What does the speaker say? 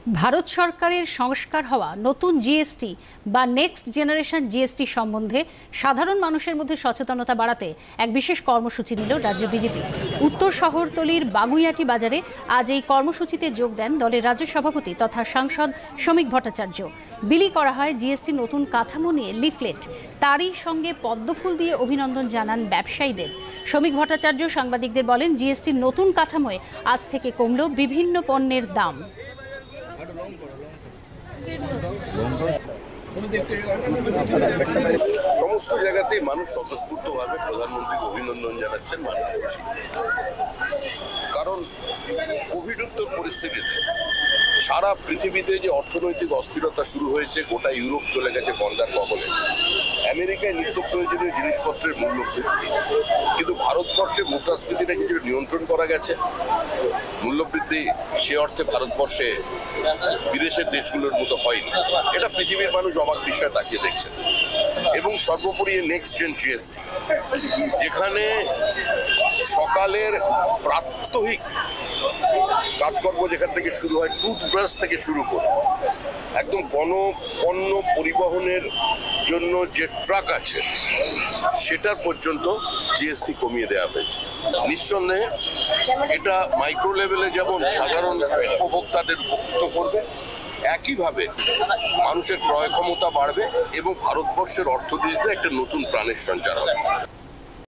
ভারত সরকারের সংস্কার হওয়া নতুন জিএসটি বা নেক্সট জেনারেশন জিএসটি সম্বন্ধে সাধারণ মানুষের মধ্যে সচেতনতা বাড়াতে এক বিশেষ কর্মসূচি নিল রাজ্য বিজেপি। উত্তর শহরতলির বাগুইয়াটি বাজারে আজ এই কর্মসূচিতে যোগ দেন দলের রাজ্য সভাপতি তথা সাংসদ শ্রমিক ভট্টাচার্য। বিলি করা হয় জিএসটি নতুন কাঠামো নিয়ে লিফলেট। তারই সঙ্গে পদ্মফুল দিয়ে অভিনন্দন জানান ব্যবসায়ীদের। শ্রমিক ভট্টাচার্য সাংবাদিকদের বলেন, জিএসটির নতুন কাঠামোয় আজ থেকে কমল বিভিন্ন পণ্যের দাম। সমস্ত জায়গাতেই মানুষ স্বতঃস্ফূর্তভাবে প্রধানমন্ত্রীকে অভিনন্দন জানাচ্ছেন। মানুষ খুশি, কারণ কোভিড উত্তর পরিস্থিতিতে সারা পৃথিবীতে যে অর্থনৈতিক অস্থিরতা শুরু হয়েছে, গোটা ইউরোপ চলে গেছে বন্যার কবলে। আমেরিকায় নিত্য প্রয়োজনীয় জিনিসপত্রের মূল্য বৃদ্ধি, কিন্তু ভারতবর্ষে মুদ্রাস্ফীতিটা কিছু নিয়ন্ত্রণ করা গেছে। মূল্যবৃদ্ধি সে অর্থে ভারতবর্ষে বিদেশের দেশগুলোর মতো হয়নি। এটা পৃথিবীর মানুষ অবাক বিষয় তাকিয়ে দেখছেন। এবং সর্বোপরি নেক্সট জেন জিএসটি, যেখানে সকালের প্রাত্যহিক কাজকর্ম যেখান থেকে শুরু হয়, টুথব্রাশ থেকে শুরু করে একদম পণ্য পরিবহনের জন্য যে ট্রাক আছে সেটার পর্যন্ত জিএসটি কমিয়ে দেওয়া হয়েছে। নিঃসন্দেহে এটা মাইক্রো লেভেলে যেমন সাধারণ উপভোক্তাদের উপকৃত করবে, একইভাবে মানুষের ক্রয় ক্ষমতা বাড়বে এবং ভারতবর্ষের অর্থনীতিতে একটা নতুন প্রাণের সঞ্চার হবে।